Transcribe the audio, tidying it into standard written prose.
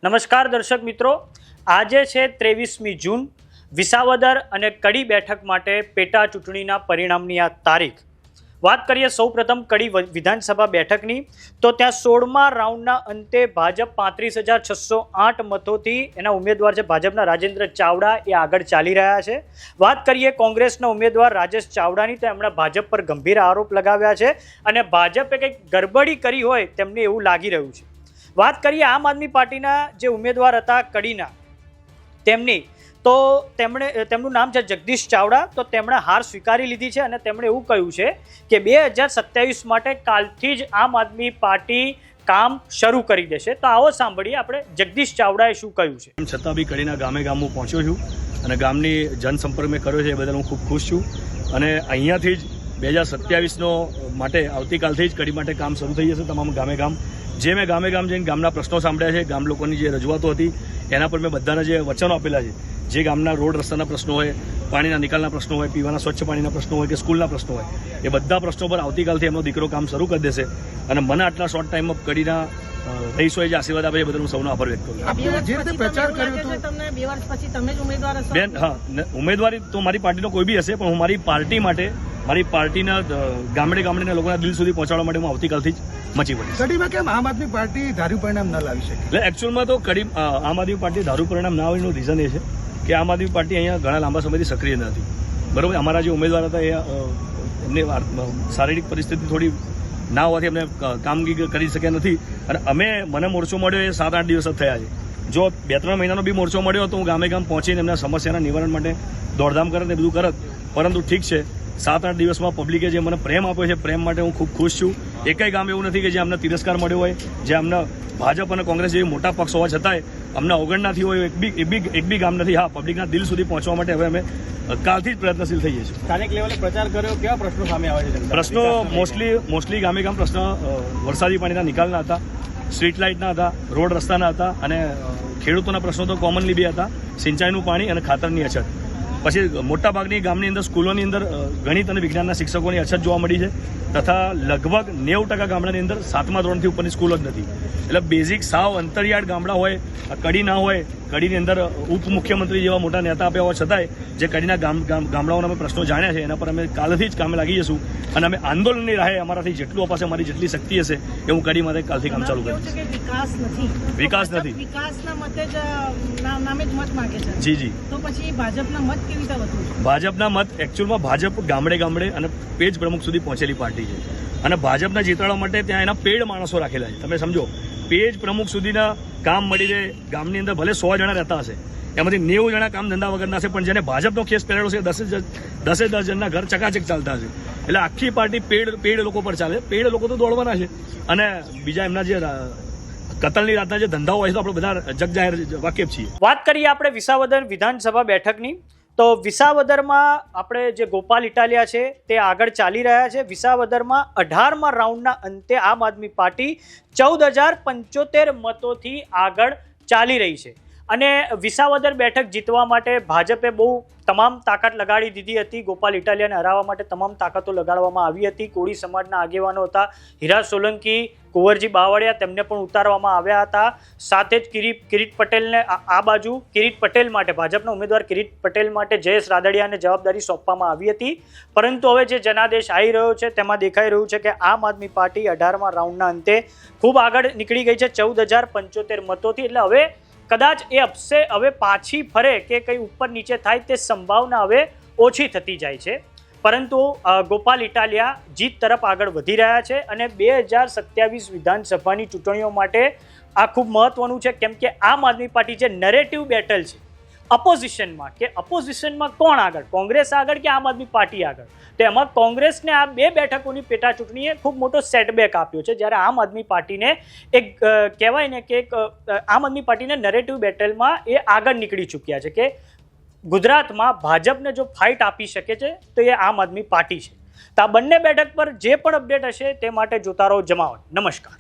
નમસ્કાર દર્શક મિત્રો, આજે છે 23મી જૂન. વિસાવદર અને કડી બેઠક માટે પેટા ચૂંટણીના પરિણામની આ તારીખ. વાત કરીએ સૌપ્રથમ કડી વિધાનસભા બેઠકની, તો ત્યાં 16મા રાઉન્ડના અંતે ભાજપ 35,608 મતોથી એના ઉમેદવાર છે ભાજપના રાજેન્દ્ર ચાવડા, એ આગળ ચાલી રહ્યા છે. વાત કરીએ કોંગ્રેસના ઉમેદવાર રાજેશ ચાવડાની, તો એમણે ભાજપ પર ગંભીર આરોપ લગાવ્યા છે અને ભાજપે કંઈક ગડબડી કરી હોય તેમને એવું લાગી રહ્યું છે. વાત કરીએ આમ આદમી પાર્ટીના જે ઉમેદવાર હતા કડીના, તો તેમનું નામ છે જગદીશ ચાવડા. તો તેમણે હાર સ્વીકારી લીધી છે અને તેમણે એવું કહ્યું છે કે 2027 માટે કાલથી જ આમ આદમી પાર્ટી કામ શરૂ કરી દેશે. તો આવો સાંભળીએ આપણે જગદીશ ચાવડાએ શું કહ્યું છે. છતાં બી કડીના ગામે ગામ હું પહોંચ્યો છું અને ગામની જનસંપર્ક મેં કર્યો છે, એ બદલ હું ખૂબ ખુશ છું. અને અહીંયાથી જ 2027નો માટે આવતીકાલથી જ કડી માટે કામ શરૂ થઈ જશે તમામ ગામે ગામ. જે મેં ગામે ગામ જઈને ગામના પ્રશ્નો સાંભળ્યા છે, ગામ લોકોની જે રજૂઆતો હતી એના પર મેં બધાના જે વચનો આપેલા છે, જે ગામના રોડ રસ્તાના પ્રશ્નો હોય, પાણીના નિકાલના પ્રશ્નો હોય, પીવાના સ્વચ્છ પાણીના પ્રશ્નો હોય કે સ્કૂલના પ્રશ્નો હોય, એ બધા પ્રશ્નો પર આવતીકાલથી એમનો દીકરો કામ શરૂ કરી દેશે. અને મને આટલા શોર્ટ ટાઈમમાં કડીના રહીશોએ જે આશીર્વાદ આપે એ બદલ હું સૌનો આભાર વ્યક્ત કરું છું. બેન, હા, ઉમેદવારી તો મારી પાર્ટીનો કોઈ બી હશે, પણ હું મારી પાર્ટી માટે, મારી પાર્ટીના ગામડે લોકોના દિલ સુધી પહોંચાડવા માટે હું આવતીકાલથી જ મચી પડીશ. કડીમાં કેમ આમ આદમી પાર્ટી ધાર્યું પરિણામ ન લાવી શકે? એટલે એકચ્યુઅલમાં તો કડી આમ આદમી પાર્ટી ધાર્યું પરિણામ ના હોવાનું રીઝન એ છે કે આમ આદમી પાર્ટી અહીંયા ઘણા લાંબા સમયથી સક્રિય નથી. બરોબર, અમારા જે ઉમેદવાર હતા એ એમને શારીરિક પરિસ્થિતિ થોડી ના હોવાથી અમને કામગીરી કરી શક્યા નથી. અને મને મોરચો મળ્યો એ 7-8 દિવસ જ થયા છે. જો 2-3 મહિનાનો બી મોરચો મળ્યો તો હું ગામે ગામ પહોંચીને એમના સમસ્યાના નિવારણ માટે દોડધામ કરત ને બધું કરત. પરંતુ ઠીક છે, 7-8 દિવસમાં પબ્લિકે જે મને પ્રેમ આપ્યો છે, પ્રેમ માટે હું ખૂબ ખુશ છું. એકેય ગામ એવું નથી કે જે અમને તિરસ્કાર મળ્યો હોય, જે અમને ભાજપ અને કોંગ્રેસ જેવી મોટા પક્ષ હોવા છતાંય અમને અવગણનાથી હોય એક બી ગામ નથી. હા, પબ્લિકના દિલ સુધી પહોંચવા માટે હવે અમે કાલથી જ પ્રયત્નશીલ થઈએ છીએ. સ્થાનિક લેવલે પ્રચાર કર્યો, કેવા પ્રશ્નો સામે આવે છે? પ્રશ્નો મોસ્ટલી ગામે ગામ પ્રશ્ન વરસાદી પાણીના નિકાલના હતા, સ્ટ્રીટ લાઇટના હતા, રોડ રસ્તાના હતા, અને ખેડૂતોના પ્રશ્નો તો કોમનલી બી હતા, સિંચાઈનું પાણી અને ખાતરની અછત. પછી મોટાભાગની ગામની અંદર સ્કૂલોની અંદર ગણિત અને વિજ્ઞાનના શિક્ષકોની અછત જોવા મળી છે, તથા લગભગ 90% ગામડાની અંદર 7મા ધોરણથી ઉપરની સ્કૂલ જ નથી. એટલે બેઝિક સાવ અંતરિયાળ ગામડા હોય, કડી ના હોય, કડીની અંદર ઉપમુખ્યમંત્રી જેવા મોટા નેતા આપ્યા હોવા છતાંય જે કડીના ગામડાઓના અમે પ્રશ્નો જાણ્યા છે એના પર અમે કાલથી જ કામે લાગી જશું. અને અમે આંદોલનની રાહે અમારાથી જેટલું અપાશે, અમારી જેટલી શક્તિ હશે એ હું કડી માટે કાલથી કામ ચાલુ કરીશ. વિકાસ નથી. જી. તો પછી ભાજપના મત કેવી રીતે વધુ? ભાજપના મત એકચ્યુઅલમાં ભાજપ ગામડે અને પેજ પ્રમુખ સુધી પહોંચેલી પાર્ટી છે. અને ભાજપના જીતાડવા માટે ત્યાં એના પેડ માણસો રાખેલા છે. તમે સમજો, પેજ પ્રમુખ સુધીના કામ મળી રહે. ગામની અંદર ભલે 100 જણા રહેતા હશે, એમાંથી 90 જણા કામ ધંધા વગરના છે, પણ જેને ભાજપનો કેસ પહેરેલો છે 10 જણના ઘર ચકાચક ચાલતા છે. એટલે આખી પાર્ટી પેડ લોકો પર ચાલે. પેડ લોકો તો દોડવાના છે. અને બીજા એમના જે કતલની રાતના જે ધંધાઓ હોય છે તો આપણે બધા જગજાહેર વાકેફ છીએ. વાત કરીએ આપણે વિસાવદર વિધાનસભા બેઠકની, તો વિસાવદરમાં આપણે જે ગોપાલ ઇટાલિયા છે તે આગળ ચાલી રહ્યા છે. વિસાવદરમાં 18મા રાઉન્ડના અંતે આમ આદમી પાર્ટી 14,075 મતોથી આગળ ચાલી રહી છે. અને વિસાવદર બેઠક જીતવા માટે ભાજપે બહુ તમામ તાકાત લગાડી દીધી હતી. ગોપાલ ઇટાલિયાને હરાવવા માટે તમામ તાકાતો લગાડવામાં આવી હતી. કોળી સમાજના આગેવાનો હતા, હીરા સોલંકી, કુંવરજી બાવળિયા, તેમને પણ ઉતારવામાં આવ્યા હતા. સાથે જ કિરીટ પટેલને આ બાજુ કિરીટ પટેલ માટે, ભાજપના ઉમેદવાર કિરીટ પટેલ માટે જયેશ રાદડિયાને જવાબદારી સોંપવામાં આવી હતી. પરંતુ હવે જે જનાદેશ આવી રહ્યો છે તેમાં દેખાઈ રહ્યું છે કે આમ આદમી પાર્ટી 18મા રાઉન્ડના અંતે ખૂબ આગળ નીકળી ગઈ છે 14,075 મતોથી. એટલે હવે કદાચ એ અપસે હવે પાછી ફરે કે કંઈ ઉપર નીચે થાય તે સંભાવના હવે ઓછી થતી જાય છે. પરંતુ ગોપાલ ઇટાલિયા જીત તરફ આગળ વધી રહ્યા છે. અને 2027 વિધાનસભાની ચૂંટણીઓ માટે આ ખૂબ મહત્વનું છે, કેમ કે આમ આદમી પાર્ટી જે નરેટિવ બેટલ છે અપોઝિશનમાં કોણ આગળ, કોંગ્રેસ આગળ કે આમ આદમી પાર્ટી આગળ, તો એમાં કોંગ્રેસને આ 2 બેઠકોની પેટા ચૂંટણીએ ખૂબ મોટો સેટબેક આપ્યો છે. જ્યારે આમ આદમી પાર્ટીને એક કહેવાય ને કે આમ આદમી પાર્ટીને નરેટિવ બેટલમાં એ આગળ નીકળી ચૂક્યા છે કે ગુજરાતમાં ભાજપને જો ફાઇટ આપી શકે છે તો એ આમ આદમી પાર્ટી છે. તો આ બંને બેઠક પર જે પણ અપડેટ હશે તે માટે જોતા રહો જમાવટ. નમસ્કાર.